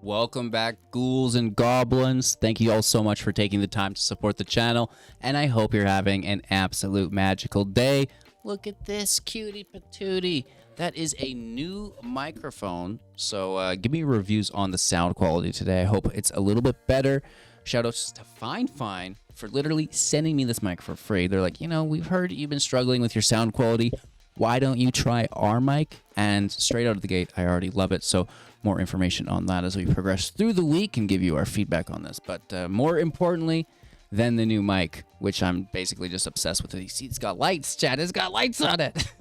Welcome back, ghouls and goblins. Thank you all so much for taking the time to support the channel, and I hope you're having an absolute magical day. Look at this cutie patootie. That is a new microphone, so give me reviews on the sound quality today. I hope it's a little bit better. Shoutouts to Fine for literally sending me this mic for free. They're like, we've heard you've been struggling with your sound quality. Why don't you try our mic? And straight out of the gate, I already love it. So more information on that as we progress through the week and give you our feedback on this. But more importantly than the new mic, which I'm basically just obsessed with it. You see, it's got lights, chat. It's got lights on it.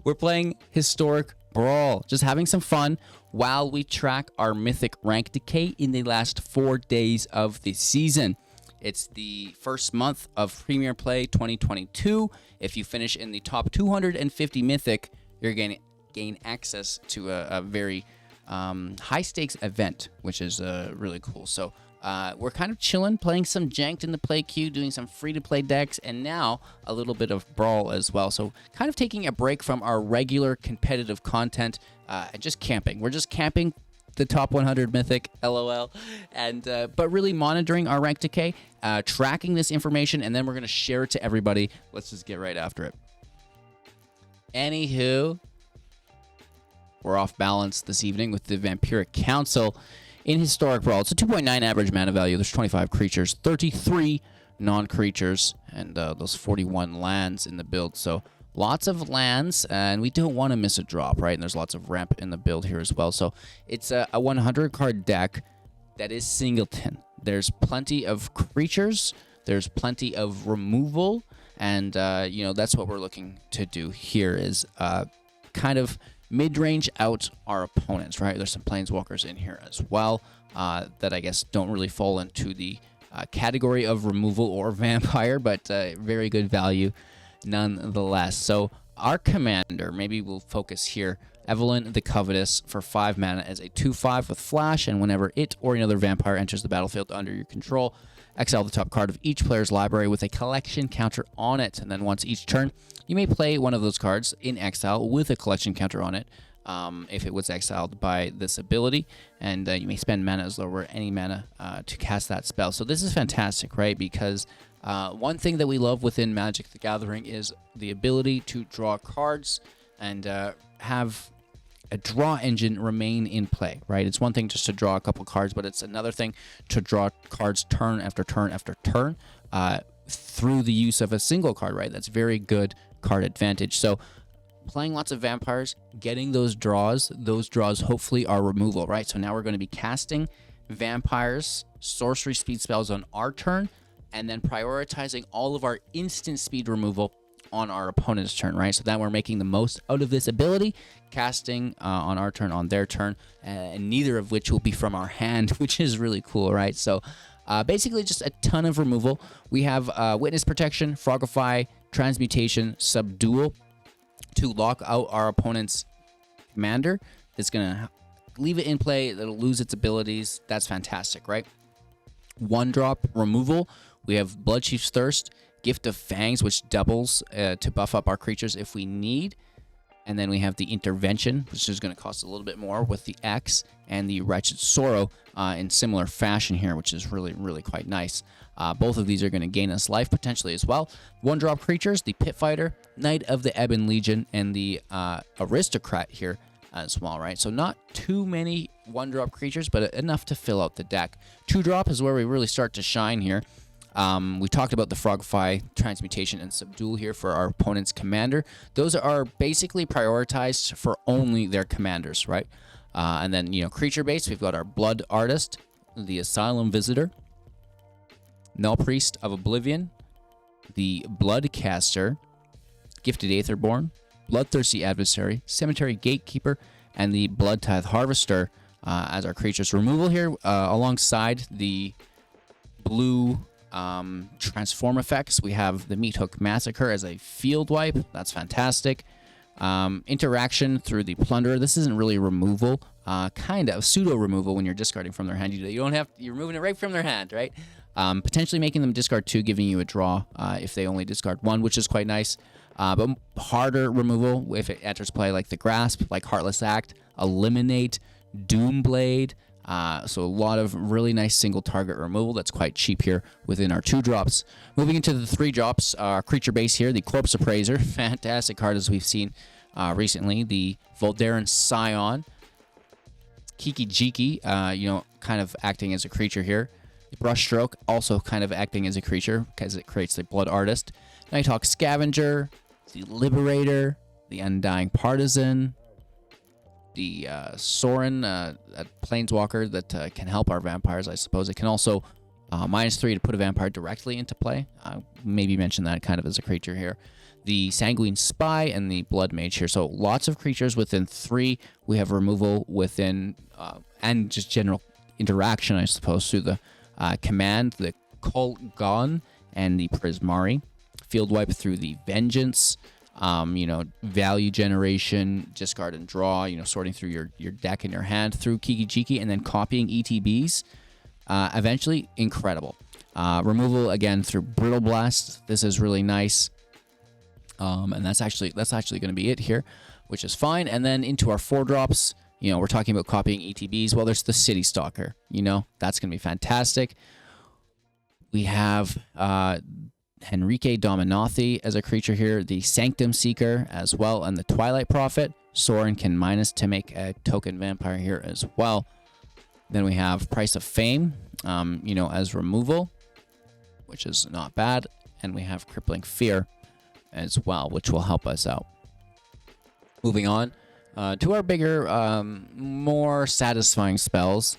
We're playing Historic Brawl, just having some fun while we track our mythic rank decay in the last 4 days of the season. It's the first month of Premier Play 2022. If you finish in the top 250 mythic, you're going to gain access to a very high stakes event, which is really cool. So we're kind of chilling, playing some janked in the play queue, doing some free to play decks, and now a little bit of Brawl as well. So kind of taking a break from our regular competitive content and just camping. We're just camping the top 100 mythic, lol, and but really monitoring our rank decay, tracking this information, and then we're going to share it to everybody. Let's just get right after it. Anywho, we're off balance this evening with the Vampiric Council in Historic Brawl. It's a 2.9 average mana value. There's 25 creatures, 33 non-creatures, and those 41 lands in the build. So lots of lands, and we don't want to miss a drop, right? And there's lots of ramp in the build here as well. So it's a 100-card deck that is singleton. There's plenty of creatures. There's plenty of removal. And, that's what we're looking to do here is kind of mid-range out our opponents, right? There's some planeswalkers in here as well that I guess don't really fall into the category of removal or vampire, but very good value nonetheless. So our commander, maybe we'll focus here, Evelyn the Covetous for 5 mana as a 2/5 with flash, and whenever it or another vampire enters the battlefield under your control, exile the top card of each player's library with a collection counter on it. And then once each turn, you may play one of those cards in exile with a collection counter on it if it was exiled by this ability. And you may spend mana as lower any mana to cast that spell. So this is fantastic, right? Because one thing that we love within Magic the Gathering is the ability to draw cards and have a draw engine remain in play, right? It's one thing just to draw a couple cards, but it's another thing to draw cards turn after turn after turn through the use of a single card, right? That's very good card advantage. So playing lots of vampires, getting those draws hopefully are removal, right? So now we're going to be casting vampires, sorcery speed spells on our turn, and then prioritizing all of our instant speed removal on our opponent's turn, right? So that we're making the most out of this ability, casting on our turn, on their turn, and neither of which will be from our hand, which is really cool, right? So basically just a ton of removal. We have Witness Protection, Frogify, Transmutation, Subdual to lock out our opponent's commander. That's going to leave it in play. It'll lose its abilities. That's fantastic, right? 1-drop removal. We have Bloodchief's Thirst, Gift of Fangs, which doubles to buff up our creatures if we need. And then we have the Intervention, which is going to cost a little bit more with the X, and the Wretched Sorrow in similar fashion here, which is really, really quite nice. Both of these are going to gain us life potentially as well. 1-drop creatures, the Pit Fighter, Knight of the Ebon Legion, and the Aristocrat here as well, right? So not too many 1-drop creatures, but enough to fill out the deck. 2-drop is where we really start to shine here. We talked about the Frogify, Transmutation, and Subdual here for our opponent's commander. Those are basically prioritized for only their commanders, right? And then, creature base, we've got our Blood Artist, the Asylum Visitor, Null Priest of Oblivion, the Bloodcaster, Gifted Aetherborn, Bloodthirsty Adversary, Cemetery Gatekeeper, and the Bloodtithe Harvester as our creatures. Removal here alongside the blue transform effects. We have the Meat Hook Massacre as a field wipe. That's fantastic. Interaction through the Plunderer. This isn't really removal, kind of pseudo removal when you're discarding from their hand. You don't have, you're removing it right from their hand, right? Potentially making them discard 2, giving you a draw if they only discard 1, which is quite nice. But harder removal if it enters play, like the Grasp, like Heartless Act, Eliminate, Doomblade. So a lot of really nice single target removal that's quite cheap here within our 2-drops. Moving into the 3-drops, our creature base here, the Corpse Appraiser. Fantastic card as we've seen recently. The Voldaran Scion. Kiki Jiki, kind of acting as a creature here. The Brushstroke, also kind of acting as a creature because it creates the Blood Artist. Nighthawk Scavenger, the Liberator, the Undying Partisan, the Sorin, a Planeswalker that can help our vampires, I suppose. It can also -3 to put a vampire directly into play. Maybe mention that kind of as a creature here. The Sanguine Spy and the Blood Mage here. So lots of creatures within 3. We have removal within, and just general interaction, I suppose, through the command, the Kolgon, and the Prismari. Field wipe through the Vengeance. Value generation, discard and draw, sorting through your deck and your hand through Kiki Jiki, and then copying ETBs. Eventually, incredible. Removal, again, through Brittle Blast. This is really nice. And that's actually going to be it here, which is fine. And then into our 4-drops, we're talking about copying ETBs. Well, there's the City Stalker. That's going to be fantastic. We have Henrique Dominathi as a creature here, the Sanctum Seeker as well, and the Twilight Prophet. Sorin can minus to make a token vampire here as well. Then we have Price of Fame, as removal, which is not bad. And we have Crippling Fear as well, which will help us out. Moving on to our bigger, more satisfying spells.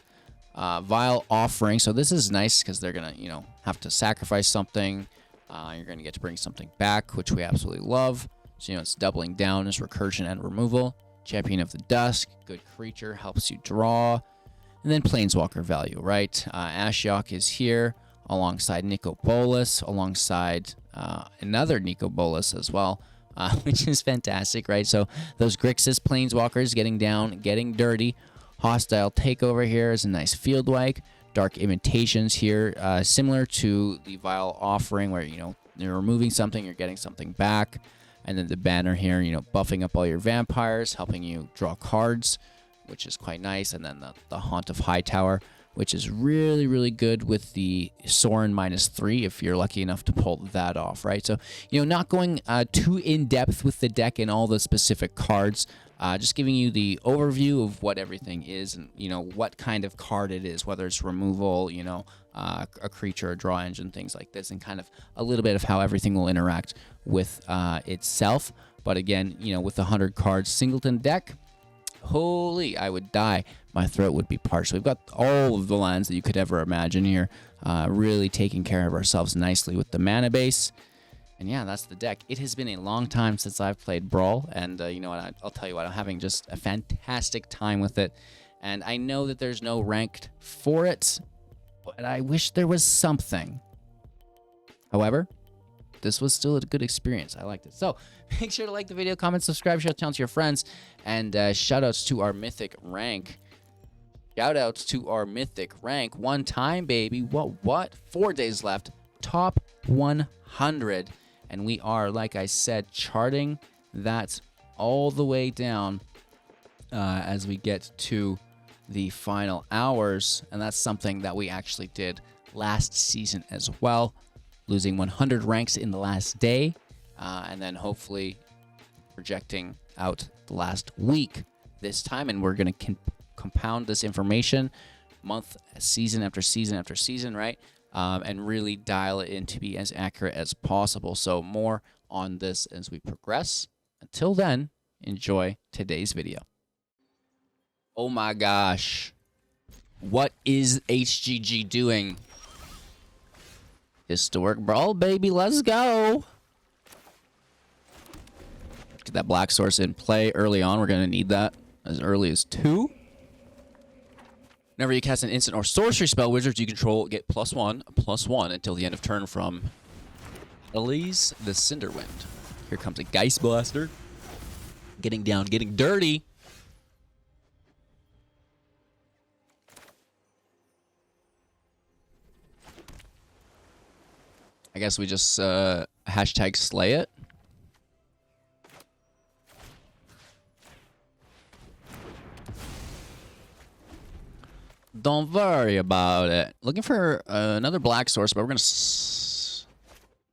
Vile Offering. So this is nice because they're going to, have to sacrifice something. You're going to get to bring something back, which we absolutely love. So, it's doubling down as recursion and removal. Champion of the Dusk, good creature, helps you draw. And then Planeswalker value, right? Ashiok is here alongside Nico Bolas, alongside another Nico Bolas as well, which is fantastic, right? So those Grixis Planeswalkers getting down, getting dirty. Hostile Takeover here is a nice field wipe. Dark Imitations here, similar to the Vile Offering, where you're removing something, you're getting something back, and then the banner here, buffing up all your vampires, helping you draw cards, which is quite nice, and then the Haunt of Hightower, which is really, really good with the Sorin -3 if you're lucky enough to pull that off, right? So, not going too in-depth with the deck and all the specific cards, just giving you the overview of what everything is and, what kind of card it is, whether it's removal, a creature, a draw engine, things like this, and kind of a little bit of how everything will interact with itself. But again, with the 100 cards singleton deck, holy, I would die. My throat would be parched. So we've got all of the lands that you could ever imagine here, really taking care of ourselves nicely with the mana base. And yeah, that's the deck. It has been a long time since I've played Brawl, and what? I'll tell you what, I'm having just a fantastic time with it. And I know that there's no ranked for it, but I wish there was something. However, this was still a good experience. I liked it. So make sure to like the video, comment, subscribe, share the channel to your friends, and shout-outs to our Mythic rank. Shout-outs to our Mythic rank. One time, baby. What? 4 days left. Top 100. And we are, like I said, charting that all the way down as we get to the final hours. And that's something that we actually did last season as well, losing 100 ranks in the last day, and then hopefully projecting out the last week this time. And we're going to compound this information month, season after season after season, right? And really dial it in to be as accurate as possible. So more on this as we progress. Until then, enjoy today's video. Oh my gosh. What is HGG doing? Historic Brawl, baby. Let's go. Get that black source in play early on. We're going to need that as early as 2. Whenever you cast an instant or sorcery spell, wizards you control get +1/+1 until the end of turn from Elise the Cinderwind. Here comes a Geist Blaster. Getting down, getting dirty. I guess we just hashtag slay it. Don't worry about it. Looking for another black source, but we're going to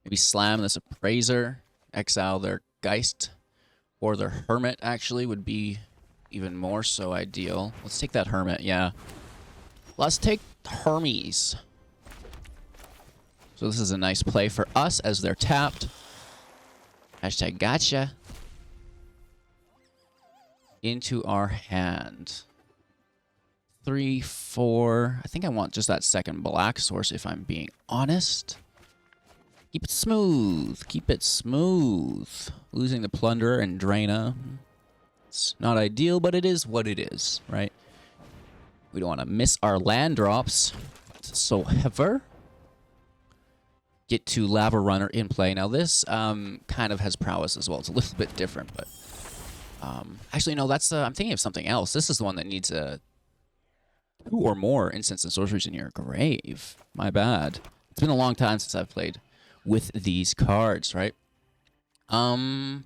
maybe slam this Appraiser, exile their Geist, or their Hermit, actually, would be even more so ideal. Let's take that Hermit, yeah. Let's take Hermes. So this is a nice play for us as they're tapped. Hashtag gotcha. Into our hand. 3, 4. I think I want just that second black source if I'm being honest. Keep it smooth. Keep it smooth. Losing the Plunderer and Draina. It's not ideal, but it is what it is, right? We don't want to miss our land drops. So, however, get to Lava Runner in play. Now, this kind of has prowess as well. It's a little bit different, but... actually, no, that's... I'm thinking of something else. This is the one that needs a... 2 or more instants and sorceries in your grave. My bad. It's been a long time since I've played with these cards, right? They're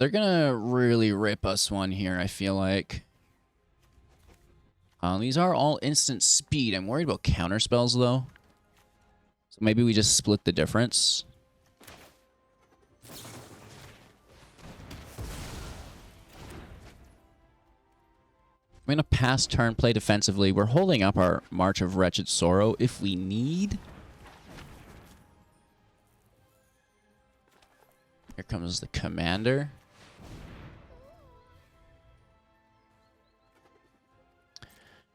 gonna really rip us one here, I feel like. These are all instant speed. I'm worried about counter spells, though. So maybe we just split the difference. I'm going to pass turn, play defensively. We're holding up our March of Wretched Sorrow if we need. Here comes the Commander.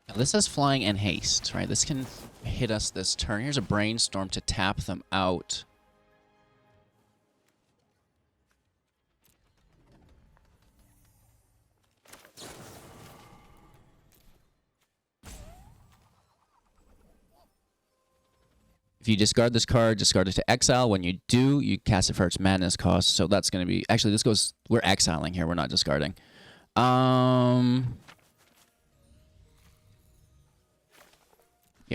Now this has Flying and Haste, right? This can hit us this turn. Here's a Brainstorm to tap them out. If you discard this card, discard it to exile. When you do, you cast it for its madness cost. So that's going to be... Actually, this goes... We're exiling here. We're not discarding. Yeah,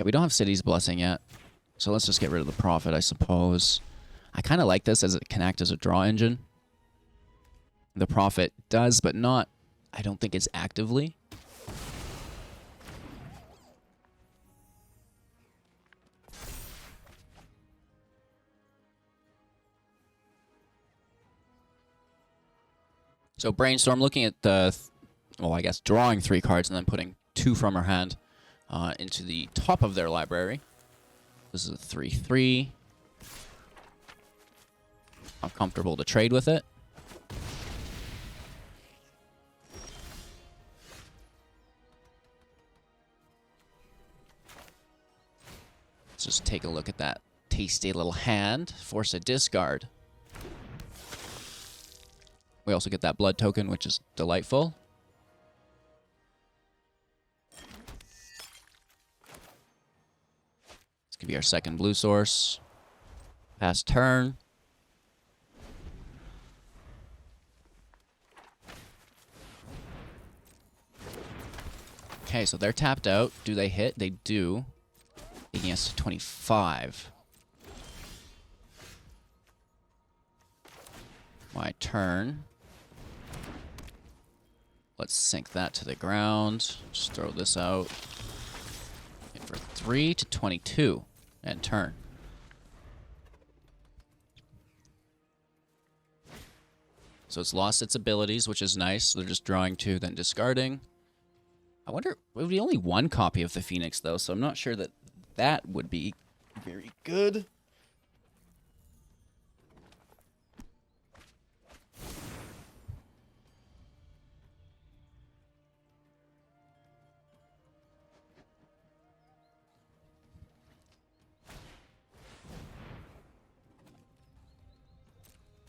we don't have City's Blessing yet. So let's just get rid of the Prophet, I suppose. I kind of like this as it can act as a draw engine. The Prophet does, but not... I don't think it's actively. So Brainstorm, looking at the, well, I guess drawing 3 cards and then putting 2 from her hand into the top of their library. This is a 3/3. I'm comfortable to trade with it. Let's just take a look at that tasty little hand. Force a discard. We also get that blood token, which is delightful. This could be our second blue source. Pass turn. Okay, so they're tapped out. Do they hit? They do. Taking us to 25. My turn. Let's sink that to the ground. Just throw this out. And for 3 to 22. And turn. So it's lost its abilities, which is nice. They're just drawing 2, then discarding. I wonder, it would be only 1 copy of the Phoenix, though, so I'm not sure that that would be very good.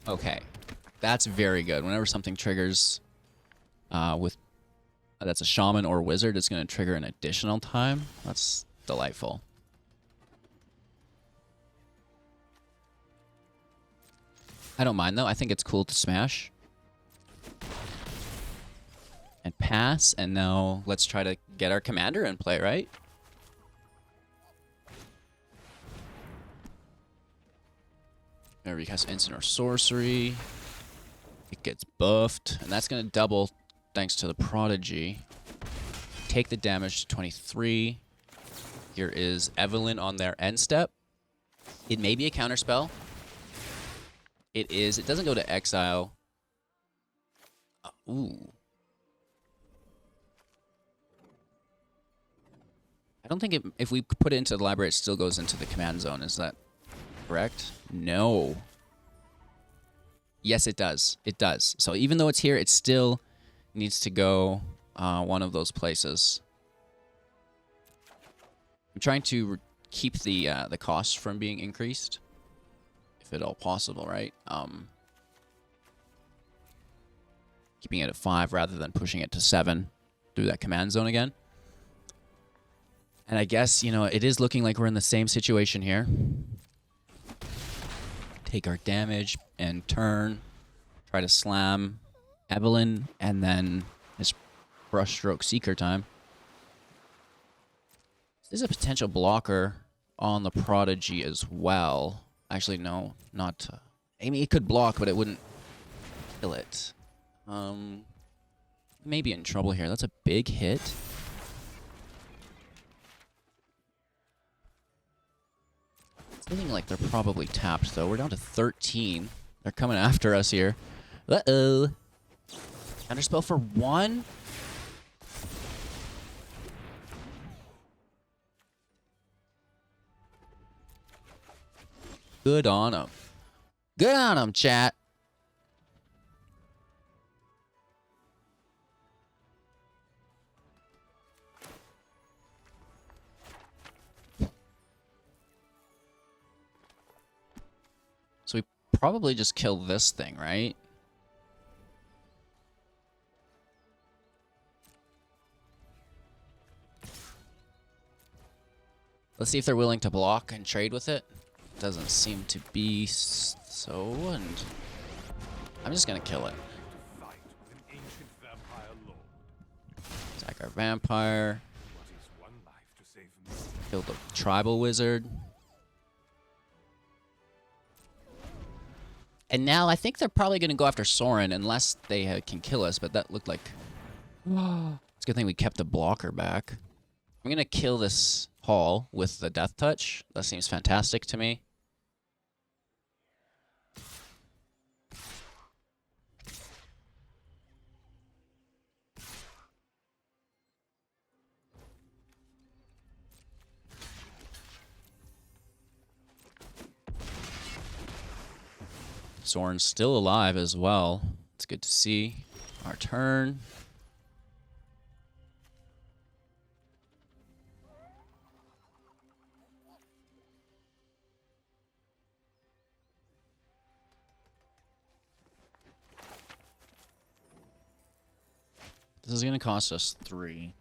Okay, that's very good. Whenever something triggers with that's a shaman or wizard, it's going to trigger an additional time. That's delightful. I don't mind though. I think it's cool to smash and pass, and now let's try to get our commander in play, right? There we cast instant or sorcery. It gets buffed, and that's going to double thanks to the prodigy. take the damage to 23. Here is Evelyn on their end step. It may be a counterspell. It is. It doesn't go to exile. Ooh. I don't think if we put it into the library, it still goes into the command zone. Is that correct? No. Yes, it does. It does. So even though it's here, it still needs to go one of those places. I'm trying to keep the cost from being increased, if at all possible, right? Keeping it at 5 rather than pushing it to 7 through that command zone again. And I guess, you know, it is looking like we're in the same situation here. Take our damage and turn. Try to slam Evelyn, and then it's Brushstroke Seeker time. There's a potential blocker on the Prodigy as well. Actually, no, not... I mean, it could block, but it wouldn't kill it. Maybe in trouble here. That's a big hit. It's looking like they're probably tapped, though. We're down to 13. They're coming after us here. Uh-oh. Counterspell for 1? Good on them. Good on them, chat. So we probably just kill this thing, right? Let's see if they're willing to block and trade with it. Doesn't seem to be so, and I'm just gonna kill it. Attack our vampire. Kill the tribal wizard. And now I think they're probably gonna go after Sorin unless they can kill us, but that looked like... It's a good thing we kept the blocker back. I'm gonna kill this Hall with the Death Touch. That seems fantastic to me. Sorin's still alive as well. It's good to see. Our turn. This is going to cost us 3.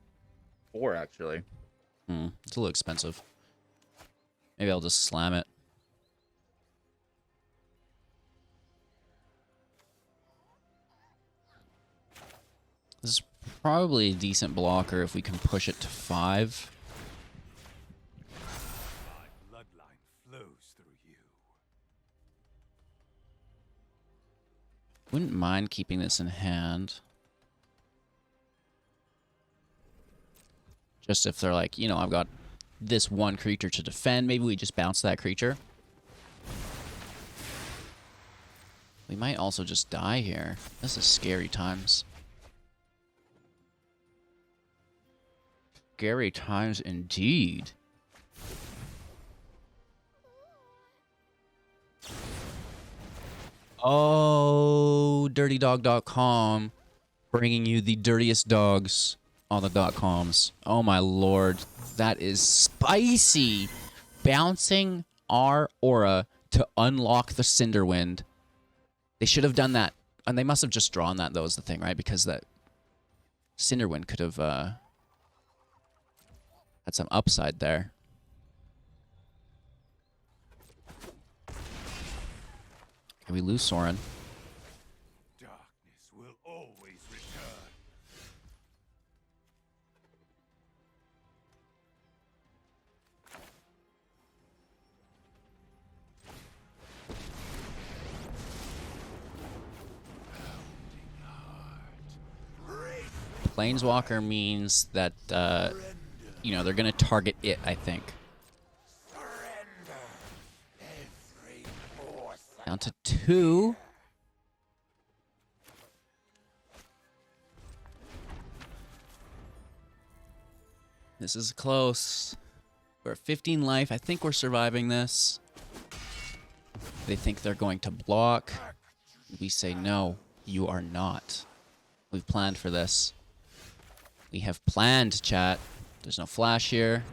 4, actually. It's a little expensive. Maybe I'll just slam it. This is probably a decent blocker if we can push it to 5. My bloodline flows through you. Wouldn't mind keeping this in hand. Just if they're like, you know, I've got this one creature to defend, maybe we just bounce that creature. We might also just die here. This is scary times. Scary times indeed. Oh, dirtydog.com bringing you the dirtiest dogs on the .coms. Oh my lord, that is spicy. Bouncing our aura to unlock the Cinderwind. They should have done that, and they must have just drawn that, though, is the thing, right? Because that Cinderwind could have had some upside there. Can we lose Sorin? Darkness will always return. Pounding heart. Planeswalker means that, you know, they're going to target it, I think. Down to 2. This is close. We're at 15 life. I think we're surviving this. They think they're going to block. We say, no, you are not. We've planned for this. We have planned, chat. There's no flash here.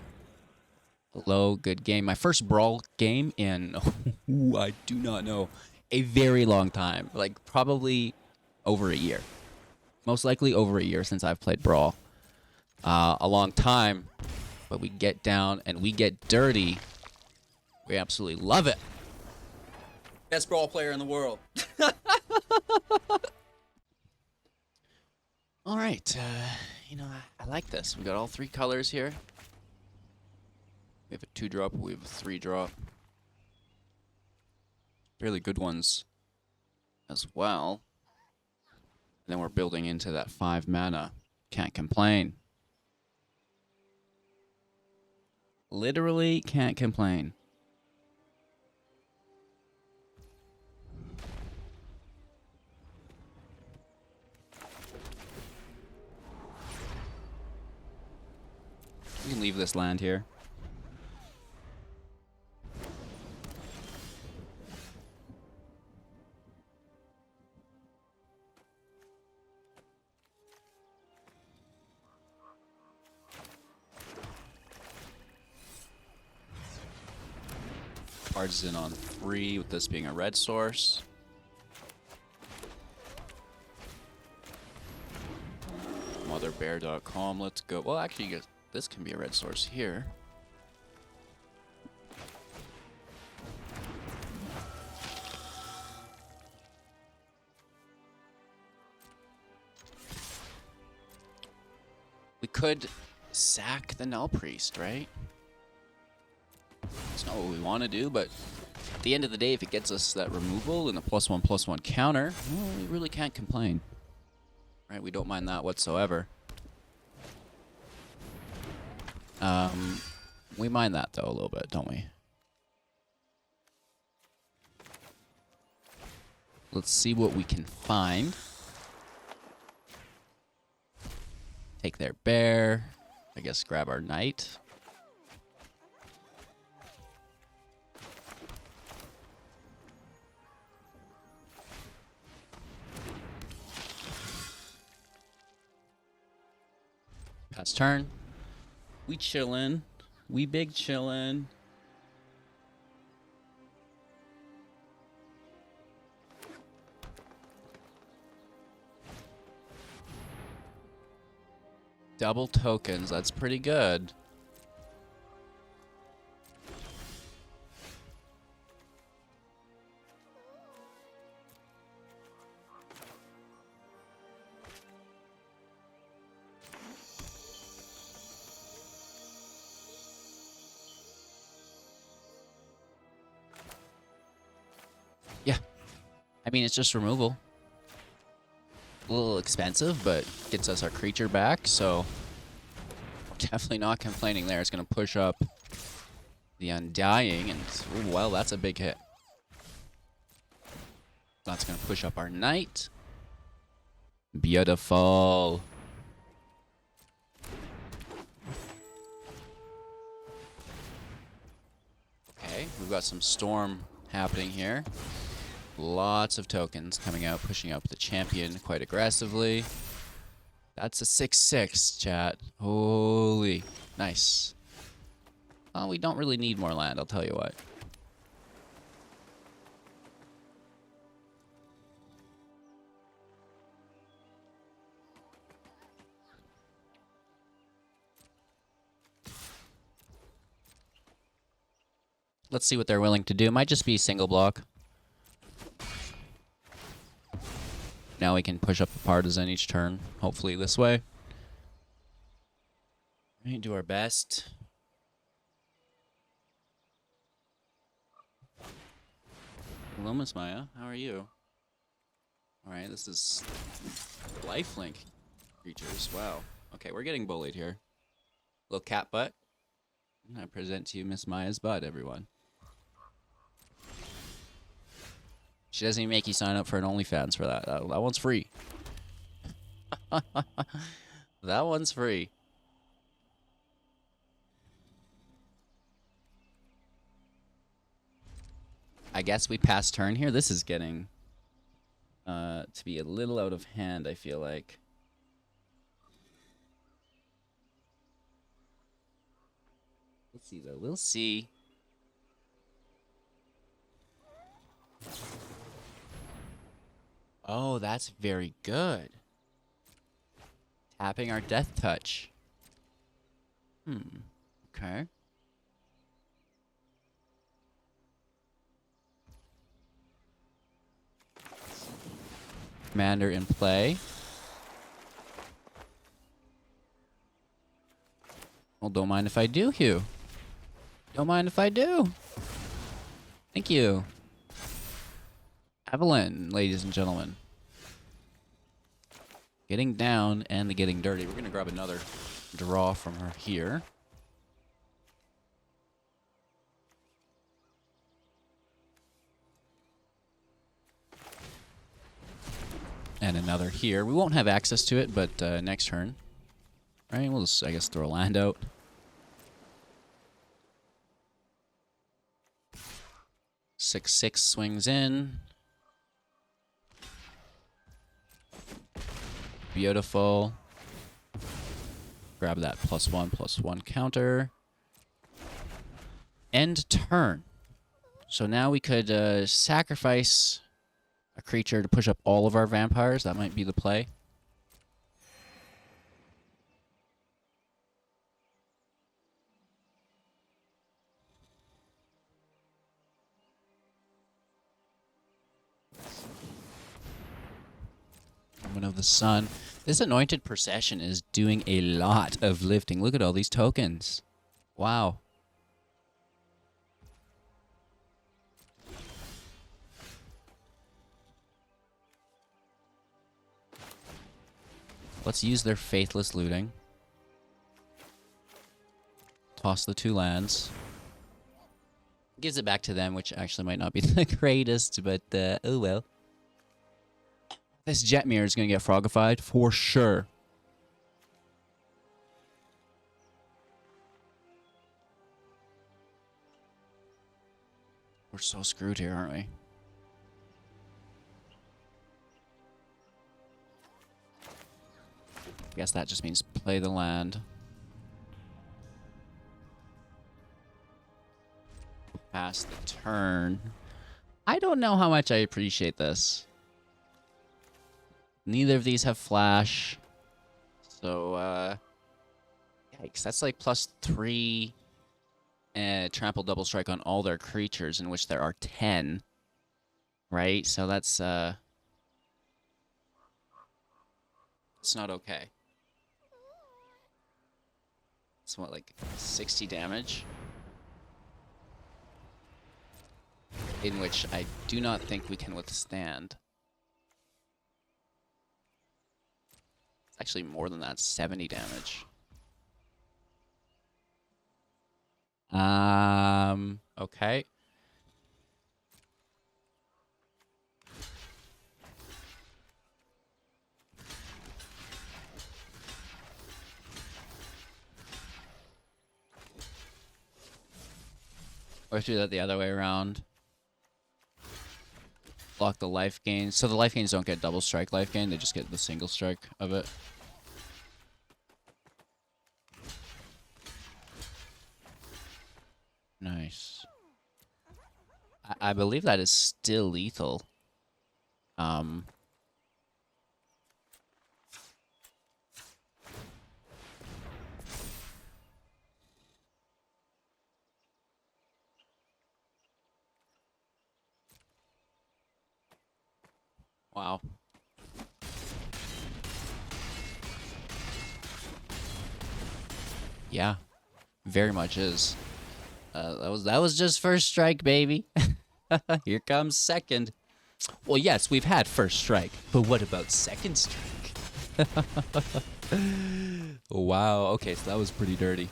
Hello, good game. My first Brawl game in, I do not know, a very long time. Like, probably over a year. Most likely over a year since I've played Brawl. A long time. But we get down and we get dirty. We absolutely love it. Best Brawl player in the world. All right. You know, I like this. We got all 3 colors here. We have a 2-drop. We have a 3-drop. Really good ones as well. And then we're building into that 5 mana. Can't complain. Literally can't complain. We can leave this land here. Partisan on 3 with this being a red source. Motherbear.com, let's go. Well, actually, this can be a red source here. We could sack the Null Priest, right? It's not what we want to do, but at the end of the day, if it gets us that removal and the +1/+1 counter, well, we really can't complain. Right? We don't mind that whatsoever. We mind that, though, a little bit, don't we? Let's see what we can find. Take their bear. I guess grab our knight. Pass turn. We chillin'. We big chillin'. Double tokens. That's pretty good. Yeah. I mean, it's just removal. A little expensive, but gets us our creature back, so we're definitely not complaining there. It's going to push up the Undying, and ooh, well, that's a big hit. That's going to push up our Knight. Beautiful. Okay, we've got some Storm happening here. Lots of tokens coming out, pushing up the champion quite aggressively. That's a 6/6, chat. Holy. Nice. Well, we don't really need more land, I'll tell you what. Let's see what they're willing to do. Might just be single block. Now we can push up the partisan each turn, hopefully this way. We need to do our best. Hello, Miss Maya. How are you? Alright, this is lifelink. creatures. Wow. Okay, we're getting bullied here. Little cat butt. I present to you Miss Maya's butt, everyone. She doesn't even make you sign up for an OnlyFans for that. That one's free. That one's free. I guess we pass turn here. This is getting to be a little out of hand, I feel like. We'll see, though. We'll see. Oh, that's very good. Tapping our death touch. Okay. Commander in play. Well, don't mind if I do, Hugh. Don't mind if I do. Thank you. Evelyn, ladies and gentlemen. Getting down and getting dirty. We're going to grab another draw from her here. And another here. We won't have access to it, but next turn. Right, we'll just, I guess, throw a land out. Six swings in. Beautiful. Grab that +1/+1 counter. End turn. So now we could sacrifice a creature to push up all of our vampires. That might be the play. Moment of the Sun. This Anointed Procession is doing a lot of lifting. Look at all these tokens. Wow. Let's use their Faithless Looting. Toss the 2 lands. Gives it back to them, which actually might not be the greatest, but oh well. This Jetmir is going to get frogified for sure. We're so screwed here, aren't we? I guess that just means play the land. Pass the turn. I don't know how much I appreciate this. Neither of these have flash. So, yikes. That's like +3 trample double strike on all their creatures, in which there are 10. Right? So that's, it's not okay. It's what, like 60 damage? In which I do not think we can withstand. It's actually more than that, 70 damage. Okay. Or do that the other way around. Block the life gain. So the life gains don't get double strike life gain, they just get the single strike of it. Nice. I believe that is still lethal. Wow. Yeah, very much is. That was just first strike, baby. Here comes second. Well, yes, we've had first strike, but what about second strike? Wow. Okay, so that was pretty dirty.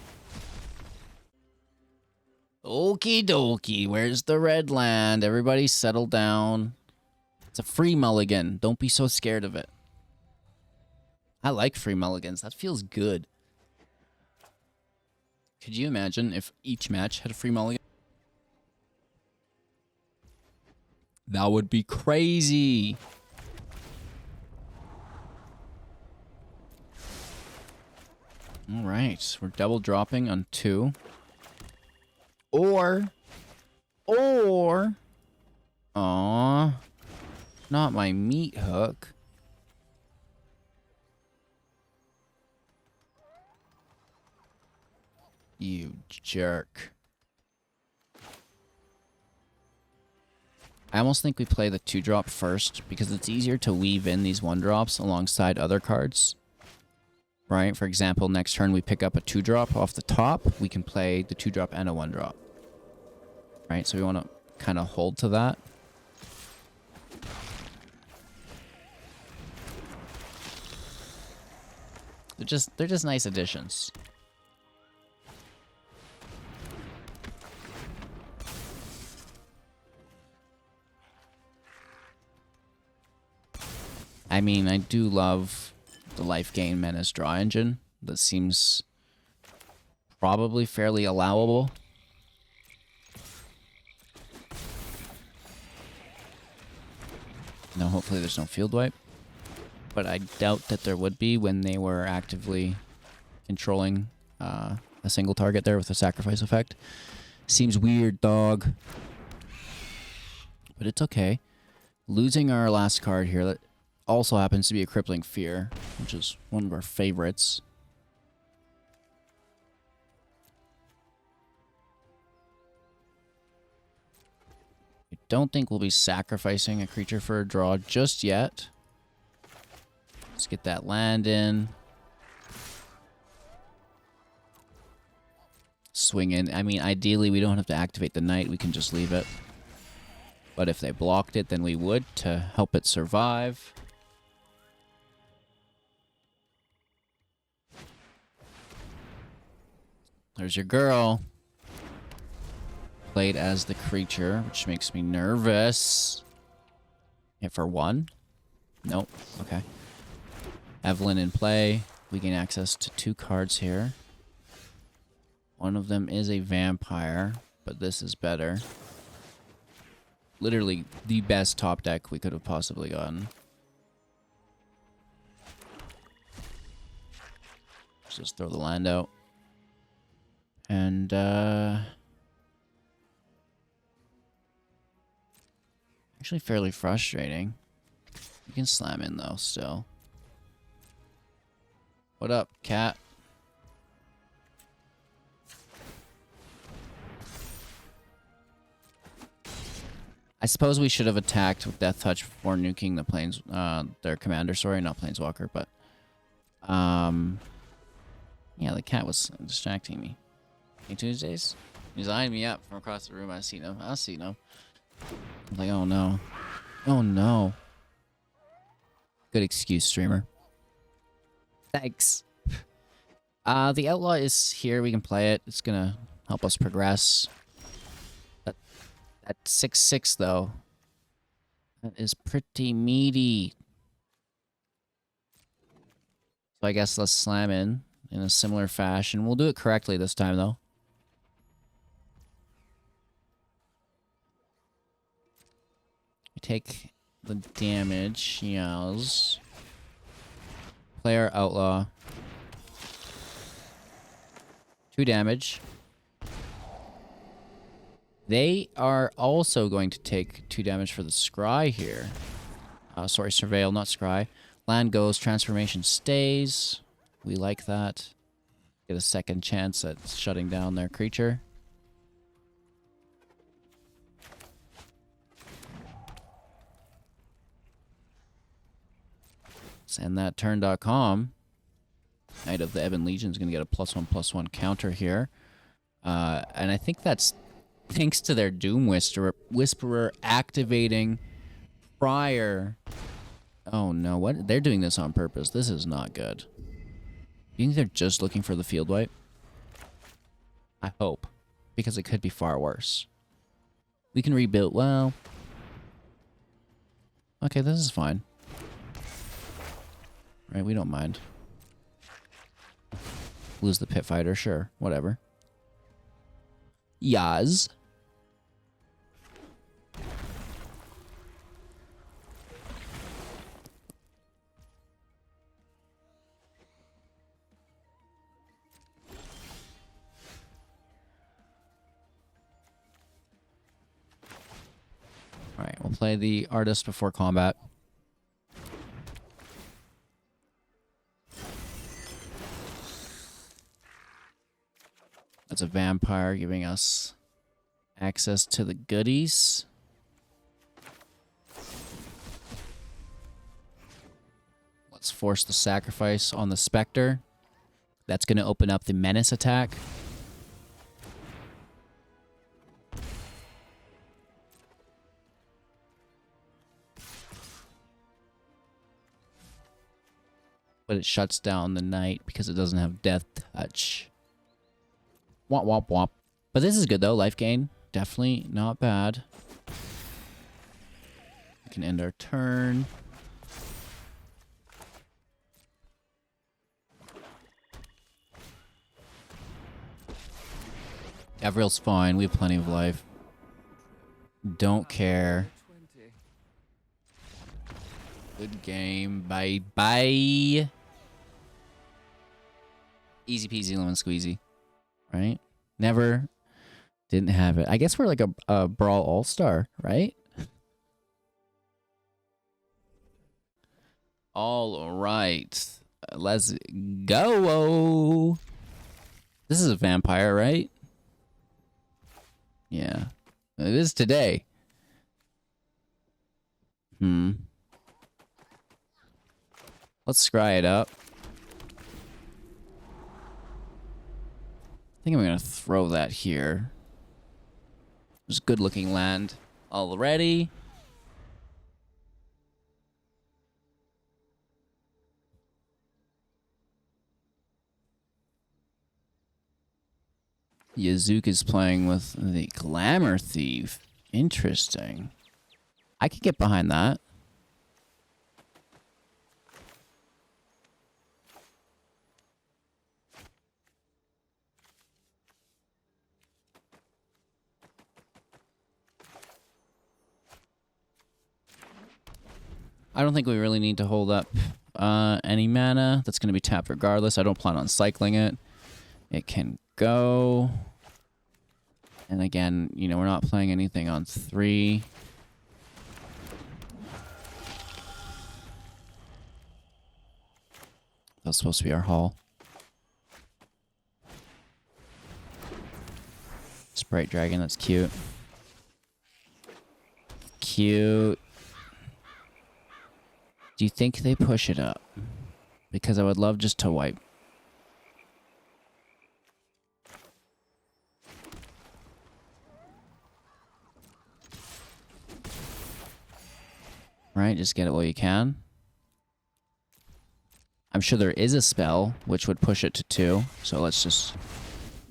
Okie dokie. Where's the red land? Everybody settle down. It's a free mulligan. Don't be so scared of it. I like free mulligans. That feels good. Could you imagine if each match had a free mulligan? That would be crazy. All right, we're double dropping on 2. Or, aw, not my meat hook. You jerk. I almost think we play the 2-drop first because it's easier to weave in these 1-drops alongside other cards. Right? For example, next turn we pick up a 2-drop off the top. We can play the 2-drop and a 1-drop. Right? So we want to kind of hold to that. They're just nice additions. I mean, I do love the life gain menace draw engine. That seems probably fairly allowable. No, hopefully there's no field wipe. But I doubt that there would be when they were actively controlling a single target there with a sacrifice effect. Seems weird, dog. But it's okay. Losing our last card here, that also happens to be a Crippling Fear, which is one of our favorites. I don't think we'll be sacrificing a creature for a draw just yet. Let's get that land in. Swing in. I mean, ideally, we don't have to activate the knight. We can just leave it. But if they blocked it, then we would to help it survive. There's your girl. Played as the creature, which makes me nervous. Hit for 1? Nope. Okay. Evelyn in play. We gain access to 2 cards here. One of them is a vampire, but this is better. Literally the best top deck we could have possibly gotten. Let's just throw the land out. And, actually fairly frustrating. You can slam in, though, still. What up, cat? I suppose we should have attacked with Death Touch before nuking the planes, their commander, sorry, not Planeswalker, but, yeah, the cat was distracting me. Hey, Tuesdays? He's eyeing me up from across the room. I see him. I see him. I'm like, oh no. Oh no. Good excuse, streamer. Thanks. The Outlaw is here. We can play it. It's gonna help us progress. At 6/6 though, that is pretty meaty. So I guess let's slam in a similar fashion. We'll do it correctly this time though. We take the damage. Yes. Play our Outlaw. 2 damage. They are also going to take 2 damage for the Scry here. Sorry, Surveil, not Scry. Land goes, transformation stays. We like that. Get a second chance at shutting down their creature. Send that turn.com. Knight of the Ebon Legion is going to get a +1/+1 counter here. And I think that's thanks to their Doom Whisperer activating prior. Oh no, what? They're doing this on purpose. This is not good. You think they're just looking for the field wipe? I hope. Because it could be far worse. We can rebuild. Well. Okay, this is fine. Right, we don't mind. Lose the pit fighter, sure. Whatever. Yaz. Alright, we'll play the artist before combat. That's a vampire giving us access to the goodies. Let's force the sacrifice on the Spectre. That's going to open up the menace attack. But it shuts down the knight because it doesn't have death touch. Womp womp womp. But this is good though, life gain. Definitely not bad. We can end our turn. Everill's fine, we have plenty of life. Don't care. Good game. Bye bye. Easy peasy lemon squeezy. Right? Never didn't have it. I guess we're like a Brawl All-Star, right? All right. Let's go. This is a vampire, right? Yeah. It is today. Let's scry it up. I think I'm going to throw that here. There's good looking land already. Yazuk is playing with the Glamour Thief. Interesting. I could get behind that. I don't think we really need to hold up any mana. That's going to be tapped regardless. I don't plan on cycling it. It can go. And again, you know, we're not playing anything on 3. That's supposed to be our haul. Sprite Dragon, that's cute. Cute. Do you think they push it up? Because I would love just to wipe. Right, just get it while you can. I'm sure there is a spell which would push it to 2. So let's just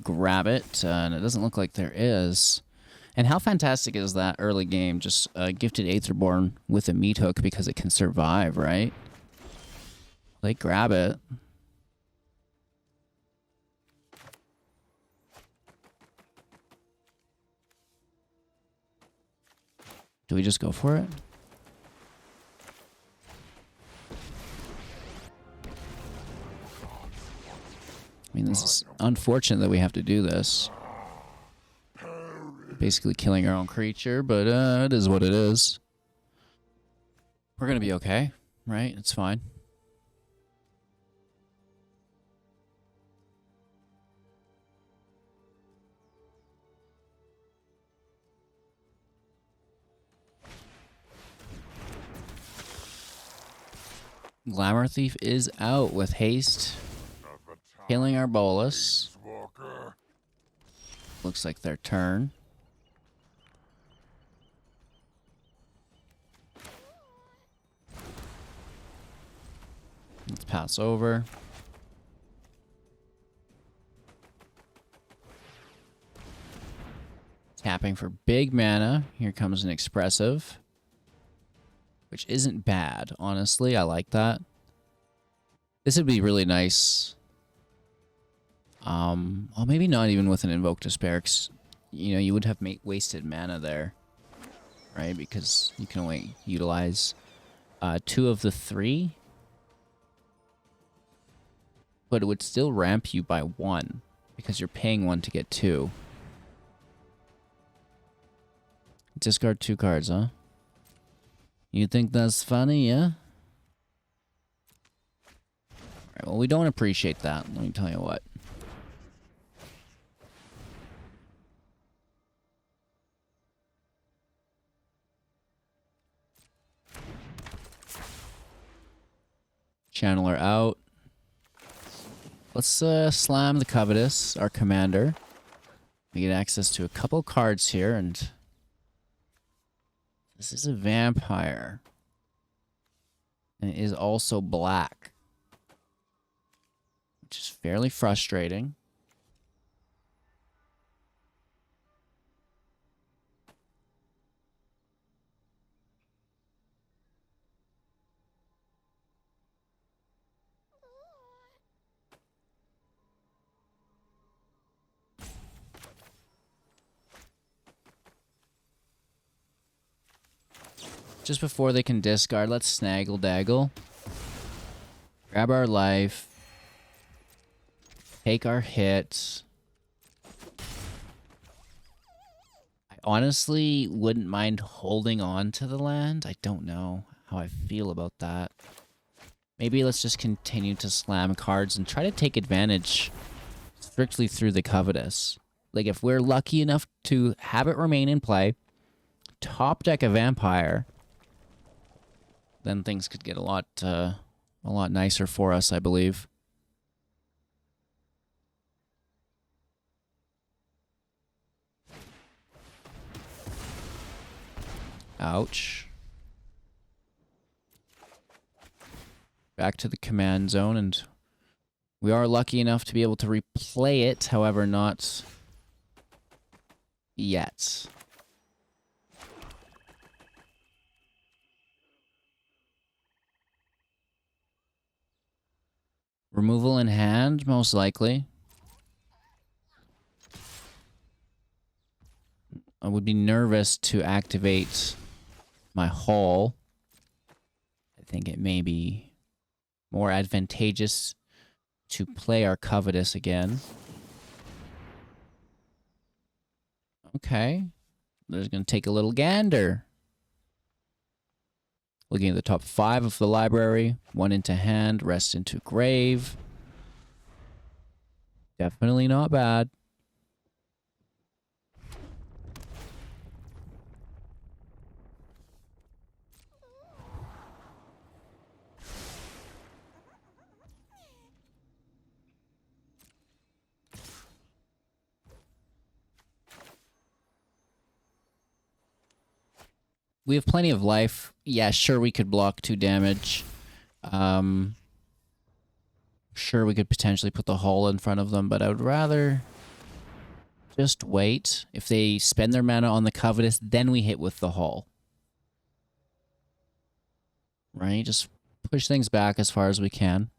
grab it. And it doesn't look like there is. And how fantastic is that early game? Just gifted Aetherborn with a meat hook because it can survive, right? Like, grab it. Do we just go for it? I mean, this is unfortunate that we have to do this. Basically killing our own creature, but it is what it is. We're gonna be okay, right? It's fine. Glamour Thief is out with haste. Killing our bolus. Looks like their turn. Let's pass over. Tapping for big mana. Here comes an expressive. Which isn't bad, honestly. I like that. This would be really nice. Well, maybe not even with an Invoke Despair, 'cause, you know, you would have wasted mana there. Right? Because you can only utilize 2 of the 3. But it would still ramp you by 1. Because you're paying 1 to get 2. Discard 2 cards, huh? You think that's funny, yeah? Alright, well, we don't appreciate that. Let me tell you what. Channeler out. Let's slam the Covetous, our commander. We get access to a couple cards here, and this is a vampire. And it is also black, which is fairly frustrating. Just before they can discard, let's snaggle daggle. Grab our life. Take our hit. I honestly wouldn't mind holding on to the land. I don't know how I feel about that. Maybe let's just continue to slam cards and try to take advantage strictly through the Covetous. Like, if we're lucky enough to have it remain in play, top deck a vampire, then things could get a lot nicer for us, I believe. Ouch. Back to the command zone, and we are lucky enough to be able to replay it, however, not yet. Removal in hand, most likely. I would be nervous to activate my haul. I think it may be more advantageous to play our Covetous again. Okay. There's going to take a little gander. Looking at the top 5 of the library. 1 into hand, rest into grave. Definitely not bad. We have plenty of life. Yeah, sure, we could block 2 damage. Sure, we could potentially put the hull in front of them, but I would rather just wait. If they spend their mana on the Covetous, then we hit with the hull. Right? Just push things back as far as we can.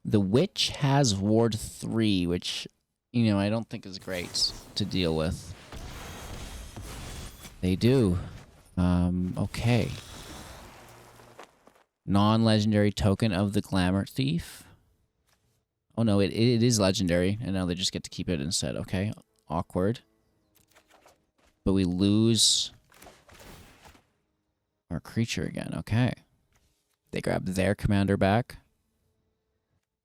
The Witch has Ward 3, which, you know, I don't think is great to deal with. They do. Okay. Non-legendary token of the Glamour Thief. Oh no, it is legendary, and now they just get to keep it instead. Okay, awkward. But we lose our creature again. Okay. They grab their commander back.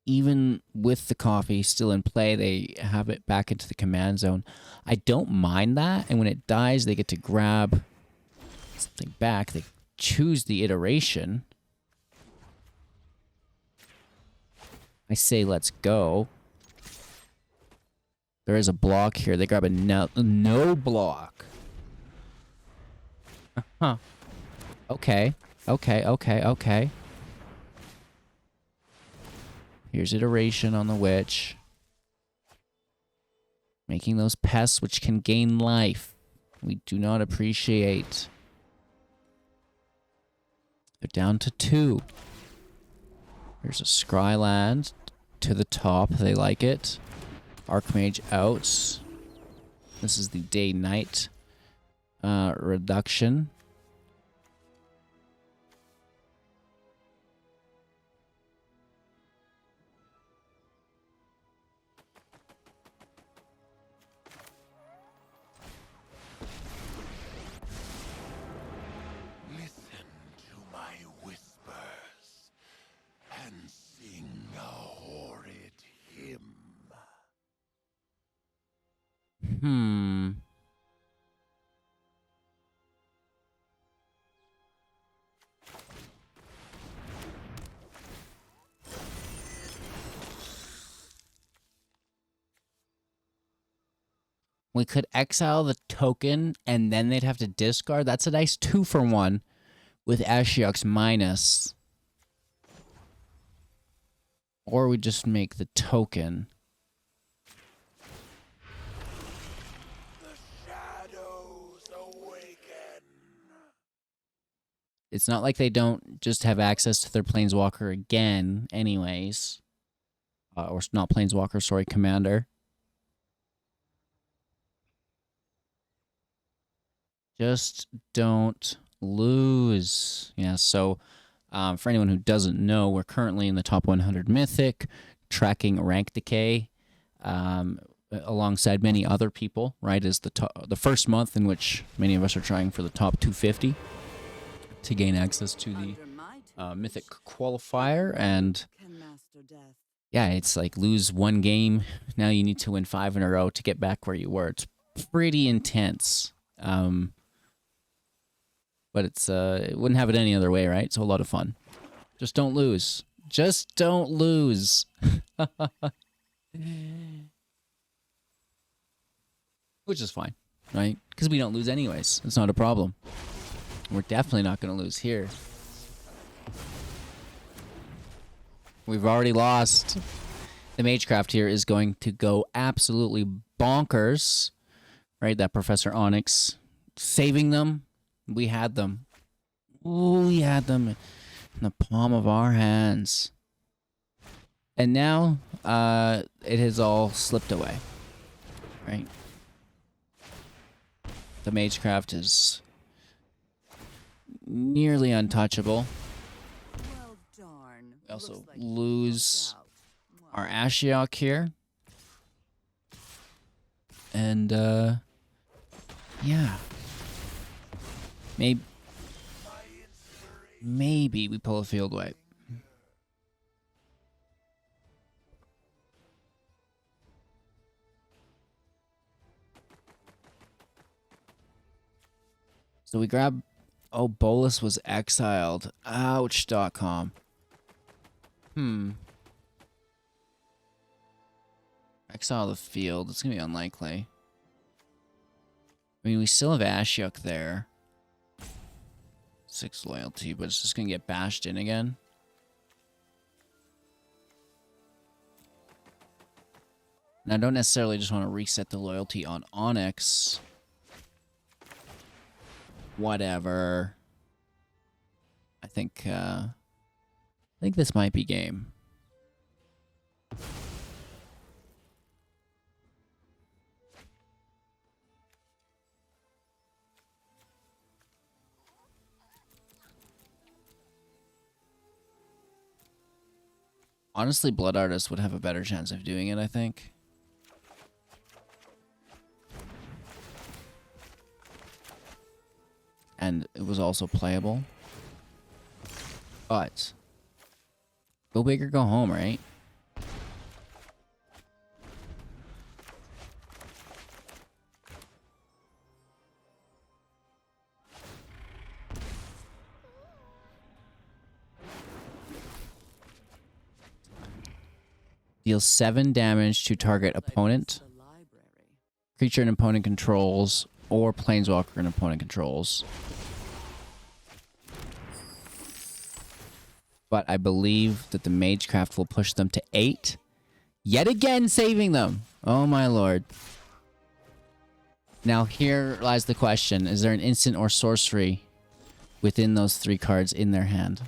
Even with the coffee still in play, they have it back into the command zone. I don't mind that, and when it dies, they get to grab something back. They choose the iteration. I say let's go. There is a block here. They grab a no block. Huh. Okay. Okay. Here's iteration on the Witch. Making those pests which can gain life. We do not appreciate. They're down to 2. There's a Scryland to the top. They like it. Archmage out. This is the day-night reduction. We could exile the token, and then they'd have to discard. That's a nice 2-for-1 with Ashiok's minus. Or we just make the token. The shadows awaken. It's not like they don't just have access to their Planeswalker again, anyways. Or not Planeswalker, sorry, Commander. Just don't lose. Yeah, so for anyone who doesn't know, we're currently in the top 100 Mythic, tracking rank decay alongside many other people, right? Is the first month in which many of us are trying for the top 250 to gain access to the Mythic qualifier. And yeah, it's like lose 1 game. Now you need to win 5 in a row to get back where you were. It's pretty intense. But it's it wouldn't have it any other way, right? So a lot of fun. Just don't lose. Just don't lose. Which is fine, right? Because we don't lose anyways. It's not a problem. We're definitely not going to lose here. We've already lost. The Magecraft here is going to go absolutely bonkers, right? That Professor Onyx saving them. We had them. Ooh, we had them in the palm of our hands. And now, it has all slipped away. Right? The Magecraft is nearly untouchable. Well, darn. We also Like lose our Ashiok here. And, yeah. Maybe we pull a field wipe. So we grab... Oh, Bolus was exiled. Ouch.com. Exile the field. It's going to be unlikely. I mean, we still have Ashiok there. 6 loyalty, but it's just going to get bashed in again. And I don't necessarily just want to reset the loyalty on Onyx. Whatever. I think this might be game. Honestly, Blood Artist would have a better chance of doing it, I think. And it was also playable. But go big or go home, right? Deals 7 damage to target opponent, creature an opponent controls, or planeswalker an opponent controls. But I believe that the Magecraft will push them to 8. Yet again saving them. Oh my lord. Now here lies the question. Is there an instant or sorcery within those 3 cards in their hand?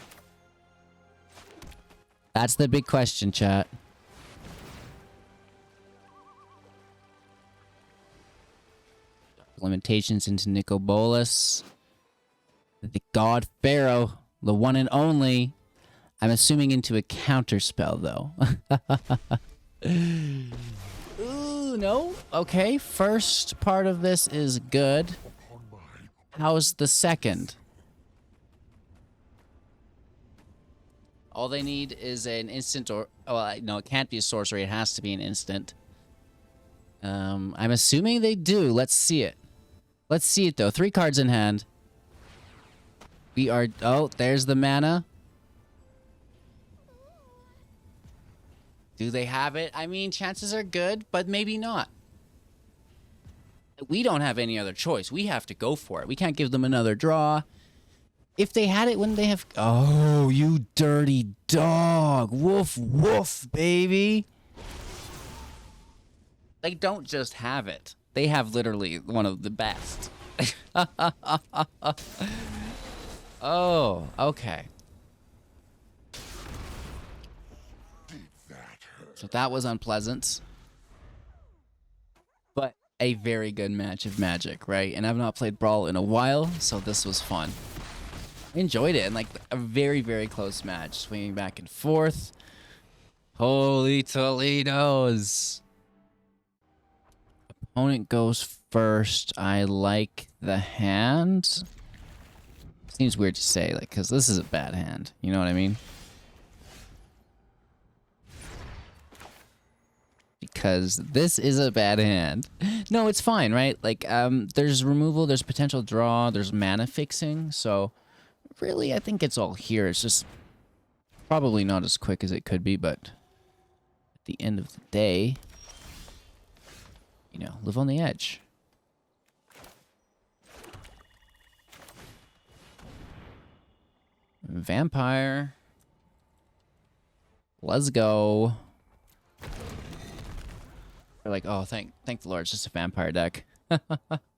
That's the big question, chat. Limitations into Nicol Bolas. The God Pharaoh. The one and only. I'm assuming into a counter spell, though. Ooh, no? Okay, first part of this is good. How's the second? All they need is an instant or... Oh, no, it can't be a sorcery. It has to be an instant. I'm assuming they do. Let's see it. Let's see it, though. 3 cards in hand. We are... Oh, there's the mana. Do they have it? I mean, chances are good, but maybe not. We don't have any other choice. We have to go for it. We can't give them another draw. If they had it, wouldn't they have... Oh, you dirty dog. Woof, woof, baby. They don't just have it. They have literally one of the best. Oh, okay. So that was unpleasant. But a very good match of Magic, right? And I've not played Brawl in a while, so this was fun. I enjoyed it, and like a very, very close match. Swinging back and forth. Holy Toledos. Opponent goes first. I like the hand. Seems weird to say, like, because this is a bad hand. You know what I mean? Because this is a bad hand. No, it's fine, right? Like, there's removal, there's potential draw, there's mana fixing. So, really, I think it's all here. It's just probably not as quick as it could be, but at the end of the day, you know, live on the edge. Vampire. Let's go. They're like, oh, thank the Lord, it's just a vampire deck. Thank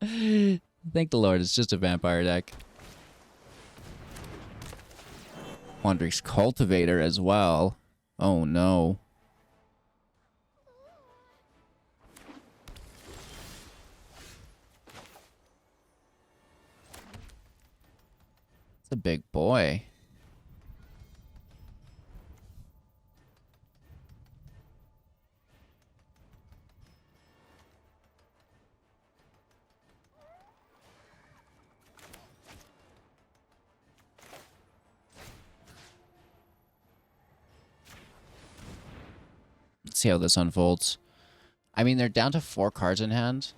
the Lord, it's just a vampire deck. Wandring's Cultivator as well. Oh no. It's a big boy. Let's see how this unfolds. I mean, they're down to 4 cards in hand.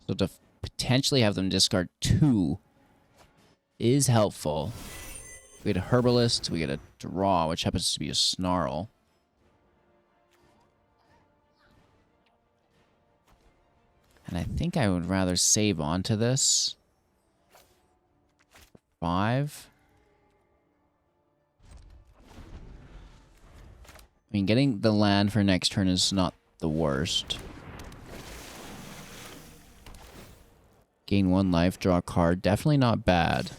So to potentially have them discard 2 is helpful. We get a Herbalist, we get a draw, which happens to be a Snarl. And I think I would rather save onto this. 5. I mean, getting the land for next turn is not the worst. Gain 1 life, draw a card. Definitely not bad.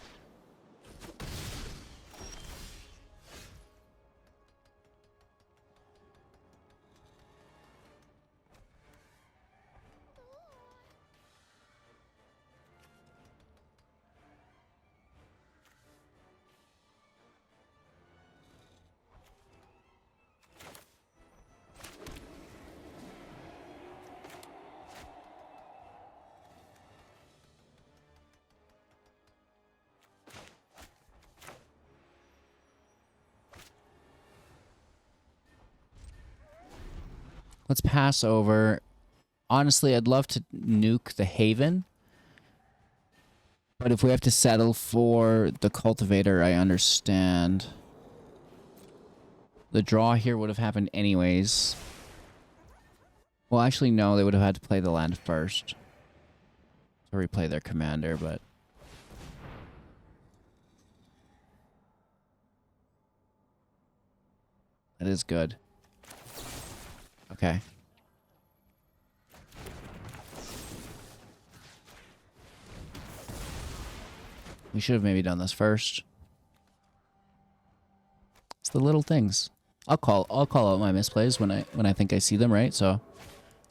Let's pass over. Honestly, I'd love to nuke the Haven. But if we have to settle for the Cultivator, I understand. The draw here would have happened anyways. Well, actually, no. They would have had to play the land first. To replay their commander, but... that is good. Okay. We should have maybe done this first. It's the little things. I'll call out my misplays when I think I see them, right? So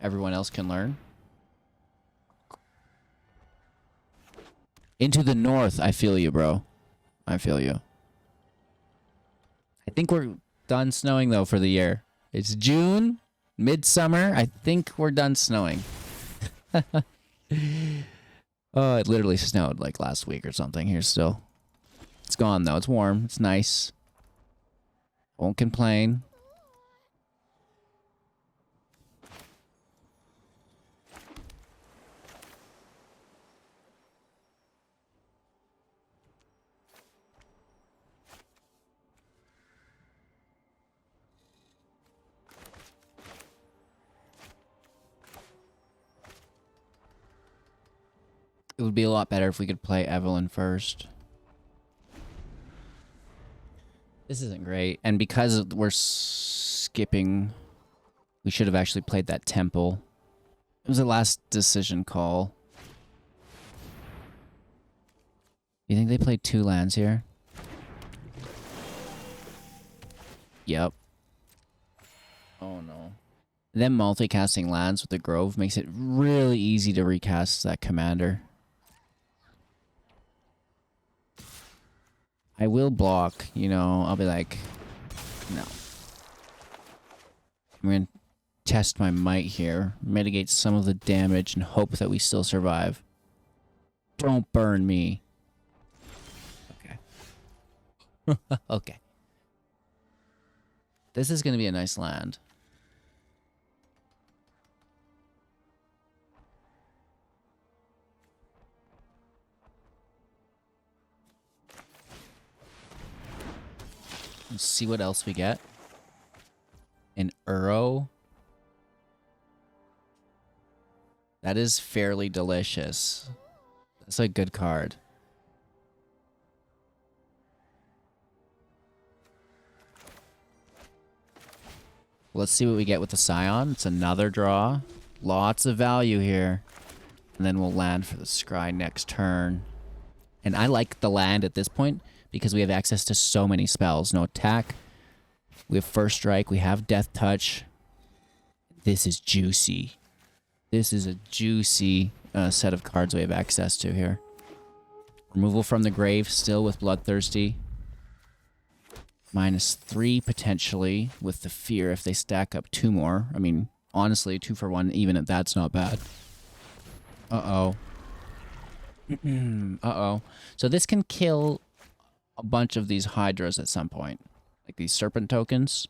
everyone else can learn. Into the north, I feel you, bro. I feel you. I think we're done snowing though for the year. It's June, midsummer. I think we're done snowing. Oh, it literally snowed like last week or something here still. It's gone though. It's warm. It's nice. Won't complain. It would be a lot better if we could play Evelyn first. This isn't great. And because we're skipping, we should have actually played that temple. It was the last decision call. You think they played 2 lands here? Yep. Oh no. Them multicasting lands with the Grove makes it really easy to recast that commander. I will block, you know, I'll be like, no. I'm going to test my might here, mitigate some of the damage and hope that we still survive. Don't burn me. Okay. Okay. This is going to be a nice land. Let's see what else we get. An Uro. That is fairly delicious. That's a good card. Let's see what we get with the Scion. It's another draw. Lots of value here. And then we'll land for the Scry next turn. And I like the land at this point because we have access to so many spells. No attack. We have First Strike. We have Death Touch. This is juicy. This is a juicy set of cards we have access to here. Removal from the grave, still with Bloodthirsty. -3 potentially with the Fear if they stack up 2 more. I mean, honestly, 2 for 1, even if that's not bad. Uh-oh. Uh-oh. So this can kill a bunch of these Hydras at some point. Like these Serpent tokens.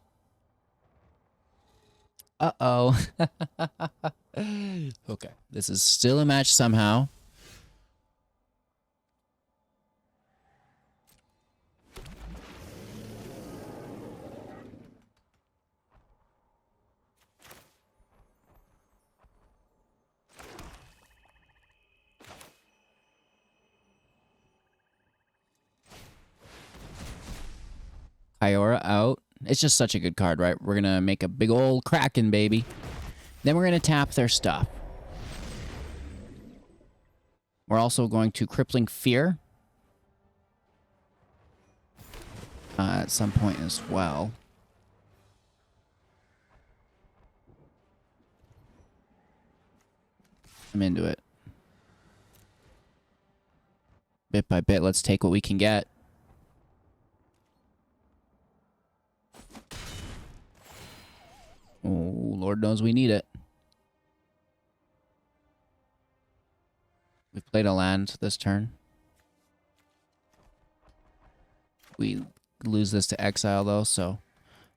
Uh-oh. Okay. This is still a match somehow. Iora out. It's just such a good card, right? We're going to make a big old Kraken, baby. Then we're going to tap their stuff. We're also going to Crippling Fear. At some point as well. I'm into it. Bit by bit, let's take what we can get. Oh, Lord knows we need it. We played a land this turn. We lose this to exile, though, so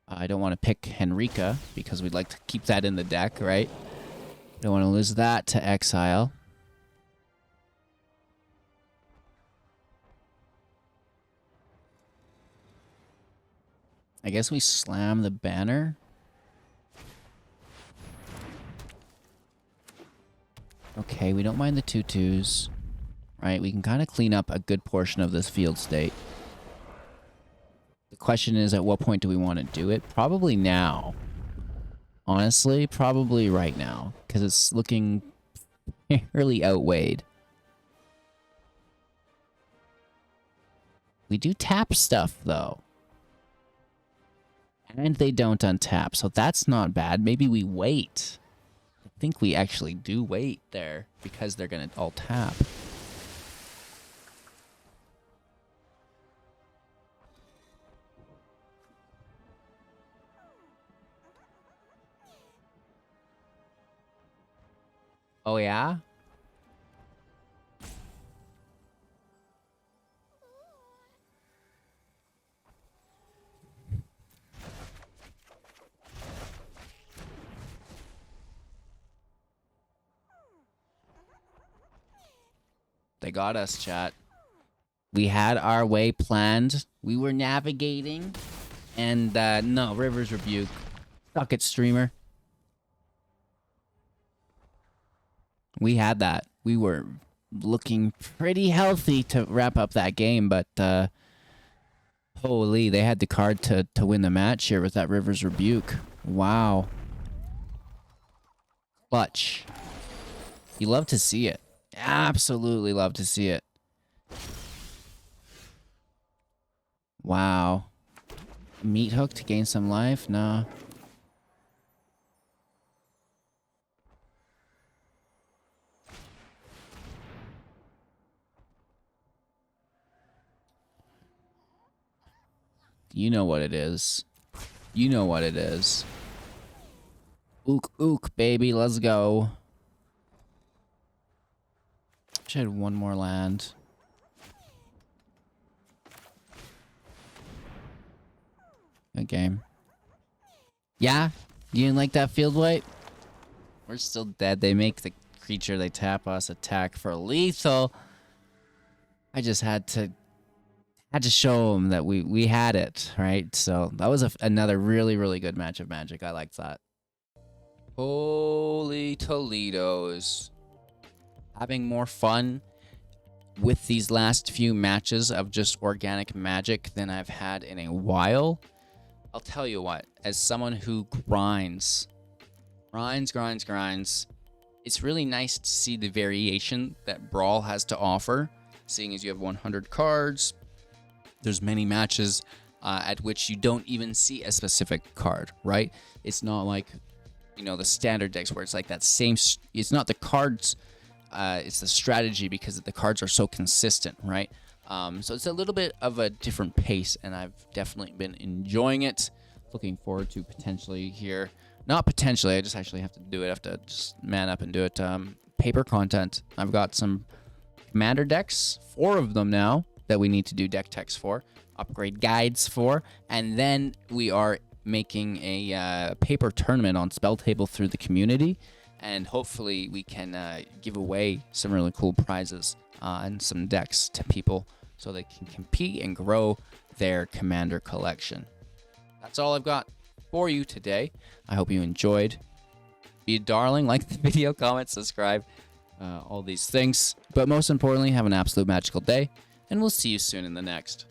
I don't want to pick Henrika because we'd like to keep that in the deck, right? Don't want to lose that to exile. I guess we slam the banner. Okay, we don't mind the 2/2s. Right, we can kind of clean up a good portion of this field state. The question is, at what point do we want to do it? Probably now. Honestly, probably right now. Because it's looking fairly outweighed. We do tap stuff, though. And they don't untap, so that's not bad. Maybe we wait. I think we actually do wait there because they're going to all tap. Oh, yeah? They got us, chat. We had our way planned. We were navigating. And, no, River's Rebuke. Suck it, streamer. We had that. We were looking pretty healthy to wrap up that game, but, holy, they had the card to win the match here with that River's Rebuke. Wow. Clutch. You love to see it. Absolutely love to see it. Wow. Meat hook to gain some life? No. You know what it is. You know what it is. Ook, ook, baby. Let's go. Wish I had one more land. Good game. Yeah? You didn't like that field wipe? We're still dead. They make the creature they tap us attack for lethal. I just had to show them that we had it, right? So that was another really, really good match of Magic. I liked that. Holy Toledos. Having more fun with these last few matches of just organic Magic than I've had in a while. I'll tell you what, as someone who grinds, it's really nice to see the variation that Brawl has to offer, seeing as you have 100 cards. There's many matches at which you don't even see a specific card, right? It's not like, you know, the standard decks where it's like that same, it's not the cards, it's the strategy because the cards are so consistent, right? So it's a little bit of a different pace, and I've definitely been enjoying it. Looking forward to potentially here, not potentially, I just actually have to do it. I have to just man up and do it. Paper content. I've got some commander decks, 4 of them now, that we need to do deck techs for, upgrade guides for, and then we are making a paper tournament on Spell Table through the community, and hopefully we can give away some really cool prizes and some decks to people so they can compete and grow their commander collection. That's all I've got for you today. I hope you enjoyed. Be a darling, like the video, comment, subscribe, all these things. But most importantly, have an absolute magical day, and we'll see you soon in the next.